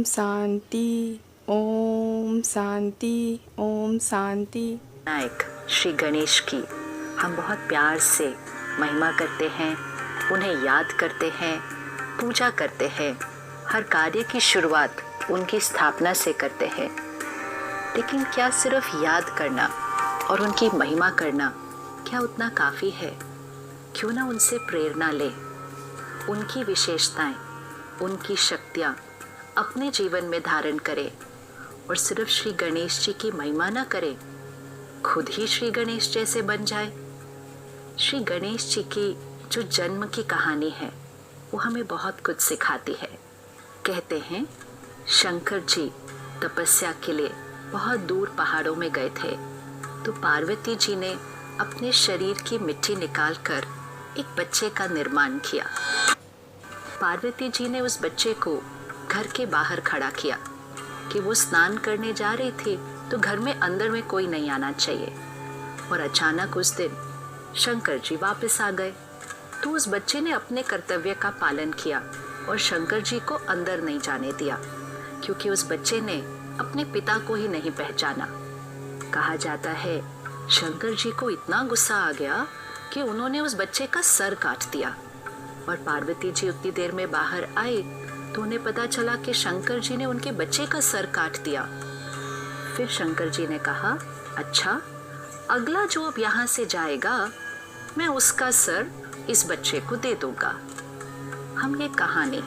शांति ओम शांति ओम शांति। नायक श्री गणेश की हम बहुत प्यार से महिमा करते हैं, उन्हें याद करते हैं, पूजा करते हैं। हर कार्य की शुरुआत उनकी स्थापना से करते हैं। लेकिन क्या सिर्फ याद करना और उनकी महिमा करना क्या उतना काफ़ी है? क्यों ना उनसे प्रेरणा ले, उनकी विशेषताएं, उनकी शक्तियाँ अपने जीवन में धारण करें और सिर्फ श्री गणेश जी की महिमा ना करें, खुद ही श्री गणेश जैसे बन जाए। श्री गणेश जी की जो जन्म की कहानी है वो हमें बहुत कुछ सिखाती है। कहते हैं शंकर जी तपस्या के लिए बहुत दूर पहाड़ों में गए थे, तो पार्वती जी ने अपने शरीर की मिट्टी निकालकर एक बच्चे का निर्माण किया। पार्वती जी ने उस बच्चे को घर के बाहर खड़ा किया कि वो स्नान करने जा रही थी, तो घर में अंदर में कोई नहीं आना चाहिए। और अचानक उस दिन शंकर जी वापस आ गए, तो उस बच्चे ने अपने कर्तव्य का पालन किया और शंकर जी को अंदर नहीं जाने दिया, क्योंकि उस बच्चे ने अपने पिता को ही नहीं पहचाना। कहा जाता है शंकर जी को इतना गुस्सा आ गया कि उन्होंने उस बच्चे का सर काट दिया। और पार्वती जी उतनी देर में बाहर आए तो उन्हें पता चला कि शंकर जी ने उनके बच्चे का सर काट दिया। फिर शंकर जी ने कहा, अच्छा, अगला जो अब यहाँ से जाएगा मैं उसका सर इस बच्चे को दे दूंगा। हम ये कहानी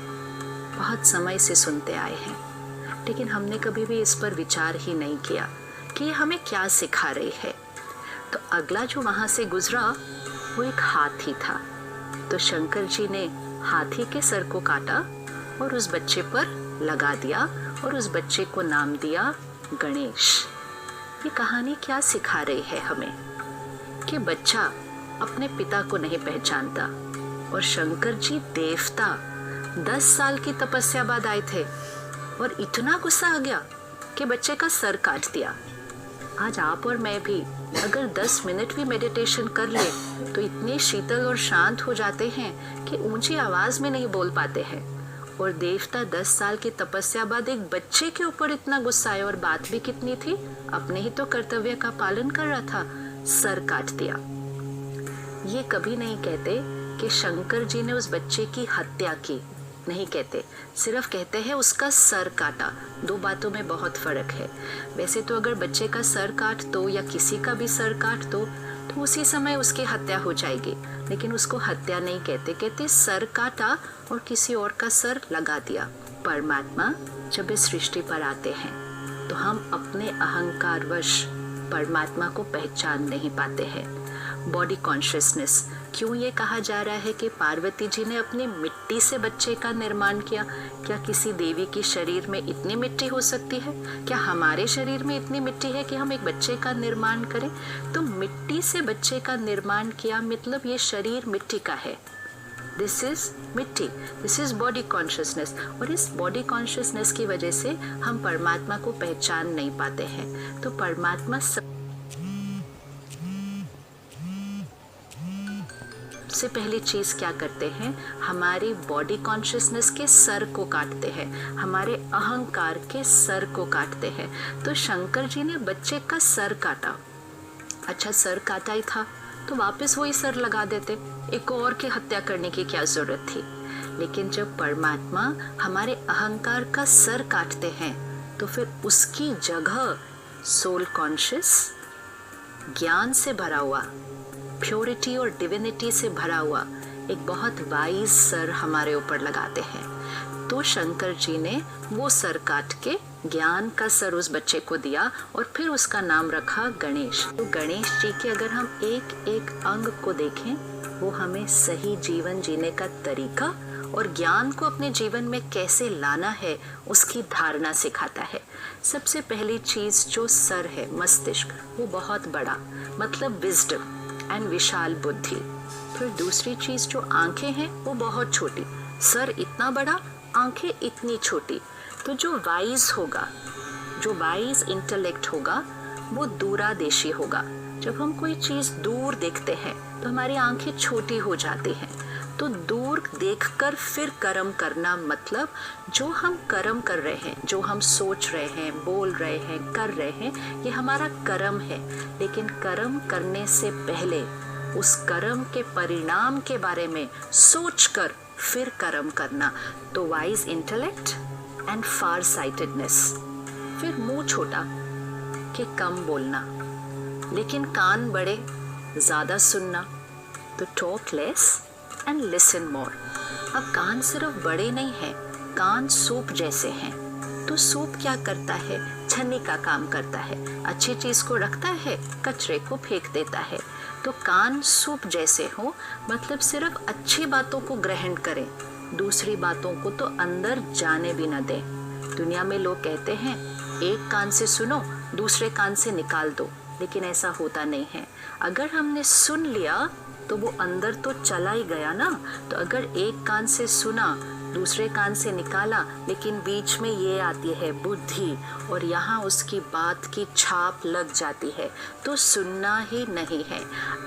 बहुत समय से सुनते आए हैं, लेकिन हमने कभी भी इस पर विचार ही नहीं किया कि ये हमें क्या सिखा रही है। तो अगला जो वहाँ से गुजरा वो एक हाथी था, तो शंकर जी ने हाथी के सर को काटा और उस बच्चे पर लगा दिया और उस बच्चे को नाम दिया गणेश। ये कहानी क्या सिखा रही है हमें कि बच्चा अपने पिता को नहीं पहचानता। और शंकर जी देवता 10 साल की तपस्या बाद आए थे और इतना गुस्सा आ गया कि बच्चे का सर काट दिया। आज आप और मैं भी अगर 10 मिनट भी मेडिटेशन कर ले तो इतने शीतल और शांत हो जाते हैं कि ऊंची आवाज में नहीं बोल पाते हैं। और देवता 10 साल की तपस्या बाद एक बच्चे के ऊपर इतना गुस्सा आया, और बात भी कितनी थी, अपने ही तो कर्तव्य का पालन कर रहा था, सर काट दिया। ये कभी नहीं कहते कि शंकर जी ने उस बच्चे की हत्या की, नहीं कहते, सिर्फ कहते हैं उसका सर काटा। दो बातों में बहुत फर्क है। वैसे तो अगर बच्चे का सर काट दो या किसी का भी सर काट दो तो उसी समय उसकी हत्या हो जाएगी, लेकिन उसको हत्या नहीं कहते, कहते सर काटा और किसी और का सर लगा दिया। परमात्मा जब इस सृष्टि पर आते हैं तो हम अपने अहंकारवश परमात्मा को पहचान नहीं पाते हैं। बॉडी कॉन्शियसनेस, क्यों ये कहा जा रहा है कि पार्वती जी ने अपनी मिट्टी से बच्चे का निर्माण किया? क्या किसी देवी के शरीर में इतनी मिट्टी हो सकती है? क्या हमारे शरीर में इतनी मिट्टी है कि हम एक बच्चे का निर्माण करें? तो मिट्टी से बच्चे का निर्माण किया मतलब ये शरीर मिट्टी का है। दिस इज मिट्टी, दिस इज बॉडी कॉन्शियसनेस। और इस बॉडी कॉन्शियसनेस की वजह से हम परमात्मा को पहचान नहीं पाते हैं। तो परमात्मा सबसे पहली चीज क्या करते हैं, हमारी बॉडी कॉन्शियसनेस के सर को काटते हैं, हमारे अहंकार के सर को काटते हैं। तो शंकर जी ने बच्चे का सर काटा। अच्छा, सर काटा ही था तो वापस वही सर लगा देते, एक और की हत्या करने की क्या जरूरत थी? लेकिन जब परमात्मा हमारे अहंकार का सर काटते हैं तो फिर उसकी जगह सोल कॉन्शियस, ज्ञान से भरा हुआ, प्योरिटी और डिविनिटी से भरा हुआ एक बहुत वाइज सर हमारे ऊपर लगाते हैं। तो शंकर जी ने वो सर काट के ज्ञान का सर उस बच्चे को दिया और फिर उसका नाम रखा गणेश। तो गणेश जी के अगर हम एक एक अंग को देखें, वो हमें सही जीवन जीने का तरीका और ज्ञान को अपने जीवन में कैसे लाना है उसकी धारणा सिखाता है। सबसे पहली चीज जो सर है, मस्तिष्क, वो बहुत बड़ा, मतलब विजडम एंड विशाल बुद्धि। फिर दूसरी चीज जो आंखें हैं वो बहुत छोटी, सर इतना बड़ा, आंखें इतनी छोटी। तो जो वाइज होगा, जो वाइज इंटेलेक्ट होगा, वो दूरादेशी होगा। जब हम कोई चीज दूर देखते हैं तो हमारी आंखें छोटी हो जाती हैं। तो दूर देखकर फिर कर्म करना मतलब जो हम कर्म कर रहे हैं, जो हम सोच रहे हैं, बोल रहे हैं, कर रहे हैं, ये हमारा कर्म है। लेकिन कर्म करने से पहले उस कर्म के परिणाम के बारे में सोचकर फिर कर्म करना, तो wise intellect and far sightedness. फिर मुंह छोटा कि कम बोलना, लेकिन कान बड़े ज़्यादा सुनना, तो talk less and listen more. अब कान सिर्फ बड़े नहीं हैं, कान सूप जैसे हैं। तो सूप क्या करता है? छन्नी का काम करता है, अच्छी चीज़ को रखता है, कचरे को फेंक देता है। तो कान सूप जैसे हो, मतलब सिर्फ अच्छी बातों को ग्रहण करें, दूसरी बातों को तो अंदर जाने भी न दें। दुनिया में लोग कहते हैं एक कान से सुनो, दूसरे कान से निकाल दो, लेकिन ऐसा होता नहीं है। अगर हमने सुन लिया तो वो अंदर तो चला ही गया ना। तो अगर एक कान से सुना, दूसरे कान से निकाला, लेकिन बीच में ये आती है बुद्धि और यहाँ उसकी बात की छाप लग जाती है, तो सुनना ही नहीं है।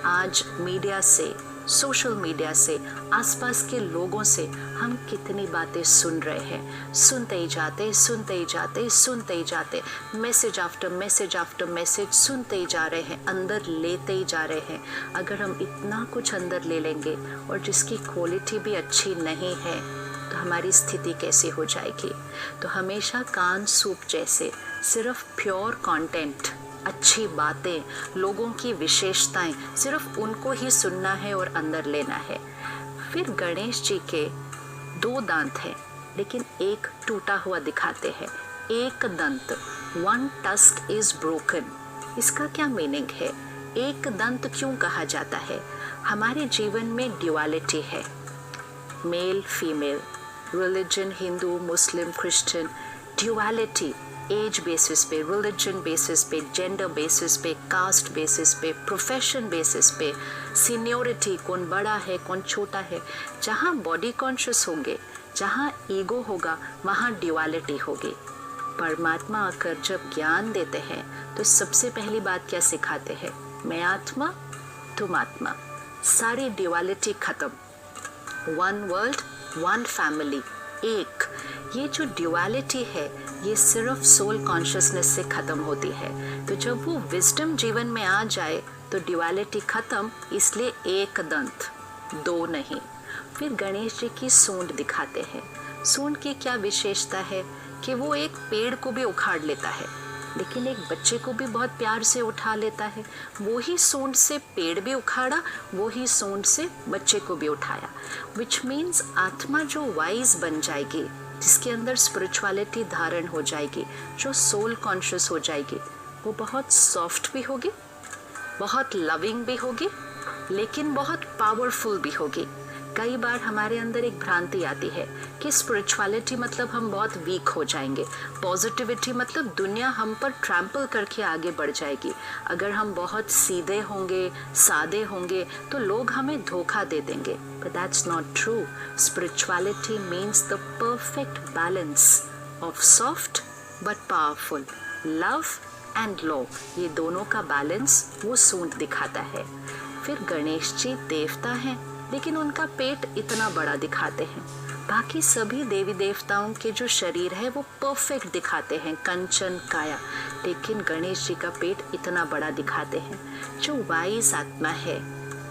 आज मीडिया से, सोशल मीडिया से, आसपास के लोगों से हम कितनी बातें सुन रहे हैं, सुनते ही जाते, सुनते ही जाते, सुनते ही जाते, message after message after message सुनते ही जा रहे हैं, अंदर लेते ही जा रहे हैं। अगर हम इतना कुछ अंदर ले लेंगे और जिसकी क्वालिटी भी अच्छी नहीं है, तो हमारी स्थिति कैसी हो जाएगी। तो हमेशा कान सूप जैसे सिर्फ प्योर कंटेंट, अच्छी बातें, लोगों की विशेषताएं, सिर्फ उनको ही सुनना है और अंदर लेना है। फिर गणेश जी के 2 दांत हैं, लेकिन एक टूटा हुआ दिखाते हैं। एक दंत, 1 tusk is broken। इसका क्या मीनिंग है? एक दंत क्यों कहा जाता है? हमारे जीवन में ड्युअलिटी है, मेल फीमेल, रिलीजन, हिंदू, मुस्लिम, क्रिश्चियन, ड्युअलिटी एज बेसिस पे, रिलीजन बेसिस पे, जेंडर बेसिस पे, कास्ट बेसिस पे, प्रोफेशन बेसिस पे, सीनियोरिटी, कौन बड़ा है कौन छोटा है। जहाँ बॉडी कॉन्शियस होंगे, जहाँ ईगो होगा, वहाँ ड्युअलिटी होगी। परमात्मा आकर जब ज्ञान देते हैं तो सबसे पहली बात क्या सिखाते हैं? मैं आत्मा, तुम आत्मा, सारी ड्युअलिटी खत्म। 1 वर्ल्ड, 1 फैमिली, एक। ये जो ड्युअलिटी है ये सिर्फ सोल कॉन्शियसनेस से ख़त्म होती है। तो जब वो विजडम जीवन में आ जाए तो ड्युअलिटी ख़त्म, इसलिए एक दंत, 2 नहीं। फिर गणेश जी की सूंड दिखाते हैं। सूंड की क्या विशेषता है कि वो एक पेड़ को भी उखाड़ लेता है, लेकिन एक बच्चे को भी बहुत प्यार से उठा लेता है। वो ही सूंड से पेड़ भी उखाड़ा, वो ही सूंड से बच्चे को भी उठाया। विच मीन्स आत्मा जो वाइज बन जाएगी, जिसके अंदर स्पिरिचुअलिटी धारण हो जाएगी, जो सोल कॉन्शियस हो जाएगी, वो बहुत सॉफ्ट भी होगी, बहुत लविंग भी होगी, लेकिन बहुत पावरफुल भी होगी। कई बार हमारे अंदर एक भ्रांति आती है कि स्पिरिचुअलिटी मतलब हम बहुत वीक हो जाएंगे, पॉजिटिविटी मतलब दुनिया हम पर ट्रैम्पल करके आगे बढ़ जाएगी। अगर हम बहुत सीधे होंगे, सादे होंगे, तो लोग हमें धोखा दे देंगे। But that's not true. Spirituality means the perfect balance of soft but powerful, love and low, ये दोनों का बैलेंस वो सूंड दिखाता है। फिर गणेश जी देवता हैं, लेकिन उनका पेट इतना बड़ा दिखाते हैं। बाकी सभी देवी देवताओं के जो शरीर है वो परफेक्ट दिखाते हैं, कंचन काया, लेकिन गणेश जी का पेट इतना बड़ा दिखाते हैं। जो वाइज आत्मा है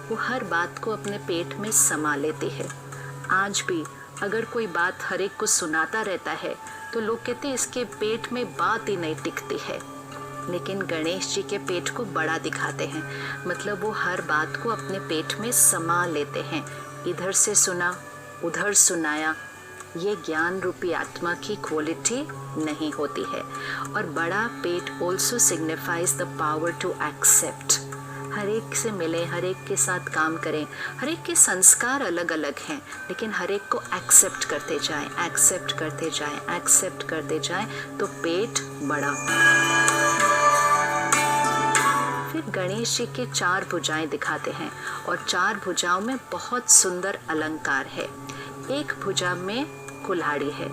वो हर बात को अपने पेट में समा लेती है। आज भी अगर कोई बात हर एक को सुनाता रहता है तो लोग कहते हैं इसके पेट में बात ही नहीं टिकती है, लेकिन गणेश जी के पेट को बड़ा दिखाते हैं, मतलब वो हर बात को अपने पेट में समा लेते हैं। इधर से सुना, उधर सुनाया, ये ज्ञान रूपी आत्मा की क्वालिटी नहीं होती है। और बड़ा पेट also signifies the power to accept. हर एक से मिले, हर एक के साथ काम करें, हर एक के संस्कार अलग अलग हैं, लेकिन हर एक को एक्सेप्ट करते जाएं, एक्सेप्ट करते जाएं, एक्सेप्ट करते जाएं, तो पेट बड़ा। फिर गणेश जी के 4 भुजाएं दिखाते हैं और 4 भुजाओं में बहुत सुंदर अलंकार है। एक भुजा में कुल्हाड़ी है।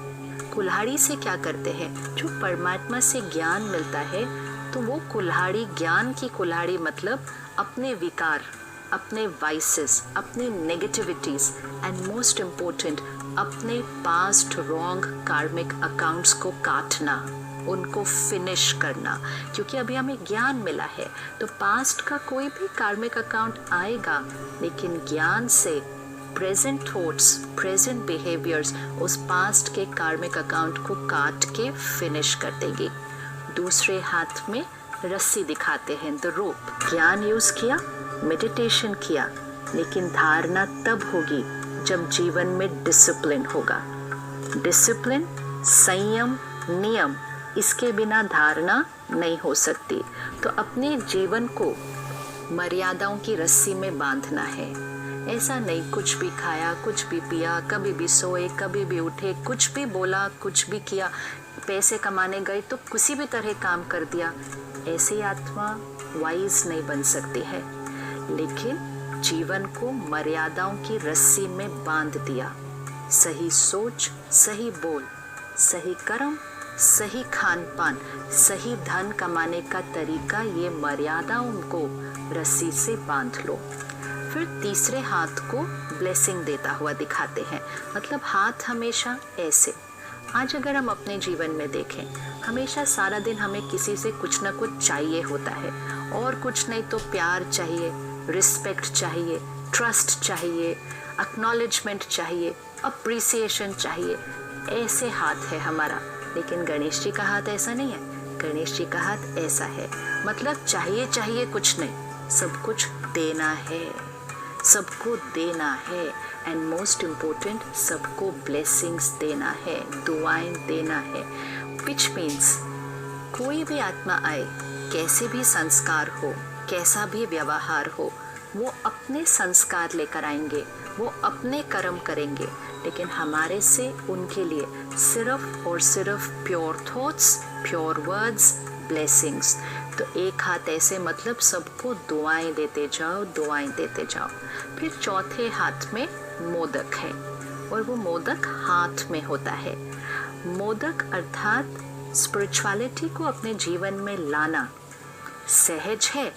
कुल्हाड़ी से क्या करते हैं? जो परमात्मा से ज्ञान मिलता है तो वो कुल्हाड़ी, ज्ञान की कुल्हाड़ी मतलब अपने विकार, अपने वाइसेस, अपनी नेगेटिविटीज़ एंड मोस्ट इम्पोर्टेंट अपने पास्ट रॉन्ग कार्मिक अकाउंट्स को काटना, उनको फिनिश करना। क्योंकि अभी हमें ज्ञान मिला है तो पास्ट का कोई भी कार्मिक अकाउंट आएगा, लेकिन ज्ञान से प्रेजेंट थॉट्स, प्रेजेंट बिहेवियर्स उस पास्ट के कार्मिक अकाउंट को काट के फिनिश कर देंगे। दूसरे हाथ में रस्सी दिखाते हैं, द रोप। ज्ञान यूज किया, मेडिटेशन किया, लेकिन धारणा तब होगी जब जीवन में डिसिप्लिन होगा। डिसिप्लिन, संयम, नियम, इसके बिना धारणा नहीं हो सकती। तो अपने जीवन को मर्यादाओं की रस्सी में बांधना है। ऐसा नहीं कुछ भी खाया, कुछ भी पिया, कभी भी सोए, कभी भी उठे, कुछ भी बोला, कुछ भी किया, पैसे कमाने गए तो किसी भी तरह काम कर दिया। ऐसी आत्मा वाइज नहीं बन सकती है। लेकिन जीवन को मर्यादाओं की रस्सी में बांध दिया। सही सोच, सही बोल, सही कर्म, सही खान पान, सही धन कमाने का तरीका, ये मर्यादाओं को रस्सी से बांध लो। फिर तीसरे हाथ को ब्लेसिंग देता हुआ दिखाते हैं। मतलब हाथ हमेशा ऐसे। आज अगर हम अपने जीवन में देखें, हमेशा सारा दिन हमें किसी से कुछ ना कुछ चाहिए होता है, और कुछ नहीं तो प्यार चाहिए, रिस्पेक्ट चाहिए, ट्रस्ट चाहिए, एक्नॉलेजमेंट चाहिए, अप्रिसिएशन चाहिए। ऐसे हाथ है हमारा। लेकिन गणेश जी का हाथ ऐसा नहीं है। गणेश जी का हाथ ऐसा है। मतलब चाहिए चाहिए कुछ नहीं, सब कुछ देना है, सबको देना है, एंड मोस्ट इम्पोर्टेंट सबको ब्लेसिंग्स देना है, दुआएं देना है। विच मीन्स कोई भी आत्मा आए, कैसे भी संस्कार हो, कैसा भी व्यवहार हो, वो अपने संस्कार लेकर आएंगे, वो अपने कर्म करेंगे, लेकिन हमारे से उनके लिए सिर्फ और सिर्फ pure thoughts, pure words, blessings. तो एक हाथ ऐसे, मतलब सबको दुआएं देते जाओ, दुआएं देते जाओ। फिर चौथे हाथ में मोदक है, और वो मोदक हाथ में होता है। मोदक अर्थात स्पिरिचुअलिटी को अपने जीवन में लाना सहज है,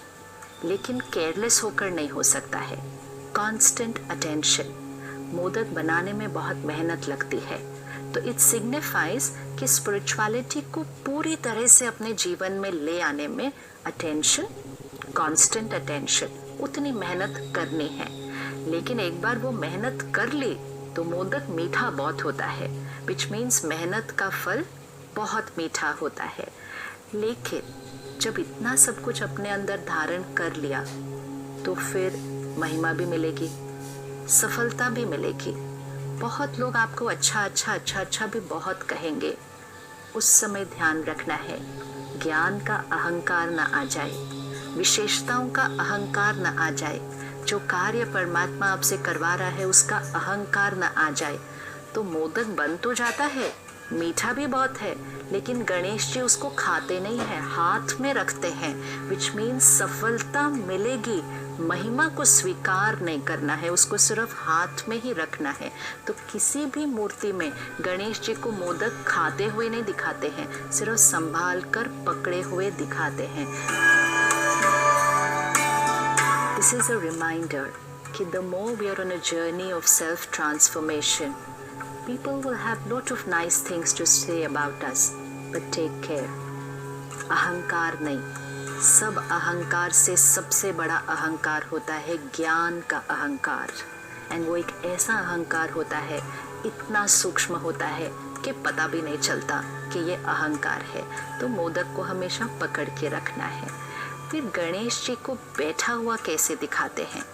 लेकिन केयरलेस होकर नहीं हो सकता है। Constant attention. मोदक बनाने में बहुत मेहनत लगती है, तो इट सिग्निफाइज कि स्पिरिचुअलिटी को पूरी तरह से अपने जीवन में ले आने में अटेंशन, कांस्टेंट अटेंशन, उतनी मेहनत करनी है। लेकिन एक बार वो मेहनत कर ली तो मोदक मीठा बहुत होता है, विच मीन्स मेहनत का फल बहुत मीठा होता है। लेकिन जब इतना सब कुछ अपने अंदर धारण कर लिया तो फिर महिमा भी मिलेगी, सफलता भी मिलेगी। बहुत लोग आपको अच्छा भी बहुत कहेंगे। उस समय ध्यान रखना है ज्ञान का अहंकार न आ जाए, विशेषताओं का अहंकार न आ जाए, जो कार्य परमात्मा आपसे करवा रहा है उसका अहंकार न आ जाए। तो मोदक बन तो जाता है, मीठा भी बहुत है, लेकिन गणेश जी उसको खाते नहीं है, हाथ में रखते हैं, विच मीन्स सफलता मिलेगी। महिमा को स्वीकार नहीं करना है, उसको सिर्फ हाथ में ही रखना है। तो किसी भी मूर्ति में गणेश जी को मोदक खाते हुए नहीं दिखाते हैं, सिर्फ संभाल कर पकड़े हुए दिखाते हैं। दिस इज अ रिमाइंडर कि the more we are on a journey of self transformation, people will have lot of nice things to say about us, but take care. अहंकार नहीं, सब अहंकार से सबसे बड़ा अहंकार होता है ज्ञान का अहंकार। एंड वो एक ऐसा अहंकार होता है, इतना सूक्ष्म होता है कि पता भी नहीं चलता कि ये अहंकार है। तो मोदक को हमेशा पकड़ के रखना है। फिर गणेश जी को बैठा हुआ कैसे दिखाते हैं?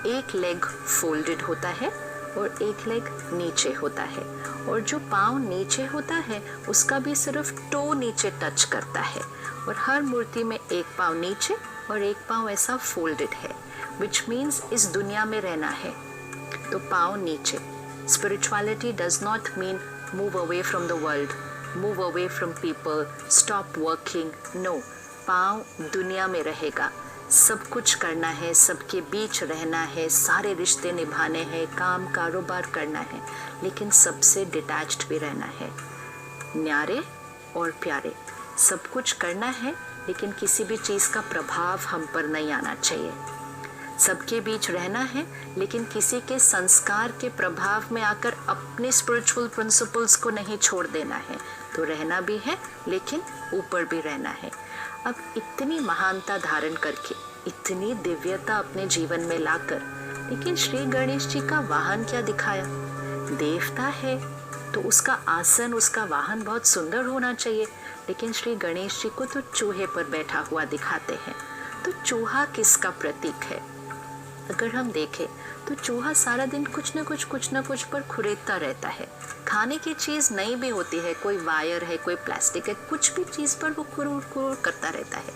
एक लेग फोल्डेड होता है और एक लेग नीचे होता है, और जो पाँव नीचे होता है उसका भी सिर्फ टो नीचे टच करता है, और हर मूर्ति में एक पाँव नीचे और एक पाँव ऐसा फोल्डेड है, विच मीन्स इस दुनिया में रहना है तो पाँव नीचे। Spirituality does not mean move away from the world, move away from people, stop working. No, पाँव दुनिया में रहेगा, सब कुछ करना है, सबके बीच रहना है, सारे रिश्ते निभाने हैं, काम कारोबार करना है, लेकिन सबसे डिटैच्ड भी रहना है। न्यारे और प्यारे सब कुछ करना है, लेकिन किसी भी चीज़ का प्रभाव हम पर नहीं आना चाहिए। सबके बीच रहना है, लेकिन किसी के संस्कार के प्रभाव में आकर अपने स्पिरिचुअल प्रिंसिपल्स को नहीं छोड़ देना है। तो रहना भी है लेकिन ऊपर भी रहना है। अब इतनी महानता धारण करके, इतनी दिव्यता अपने जीवन में लाकर, लेकिन श्री गणेश जी का वाहन क्या दिखाया? देवता है तो उसका आसन, उसका वाहन बहुत सुंदर होना चाहिए, लेकिन श्री गणेश जी को तो चूहे पर बैठा हुआ दिखाते हैं। तो चूहा किसका प्रतीक है? अगर हम देखें तो चूहा सारा दिन कुछ न कुछ पर खुरेदता रहता है। खाने की चीज़ नहीं भी होती है, कोई वायर है, कोई प्लास्टिक है, कुछ भी चीज़ पर वो कुरूर करता रहता है।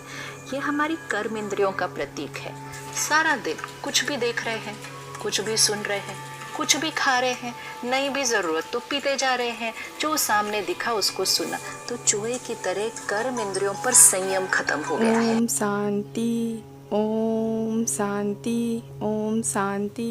ये हमारी कर्म इंद्रियों का प्रतीक है। सारा दिन कुछ भी देख रहे हैं, कुछ भी सुन रहे हैं, कुछ भी खा रहे हैं, नहीं भी ज़रूरत तो पीते जा रहे हैं, जो सामने दिखा उसको सुना। तो चूहे की तरह कर्म इंद्रियों पर संयम खत्म हो गया है। ओम शांति, ओम शांति, ओम शांति।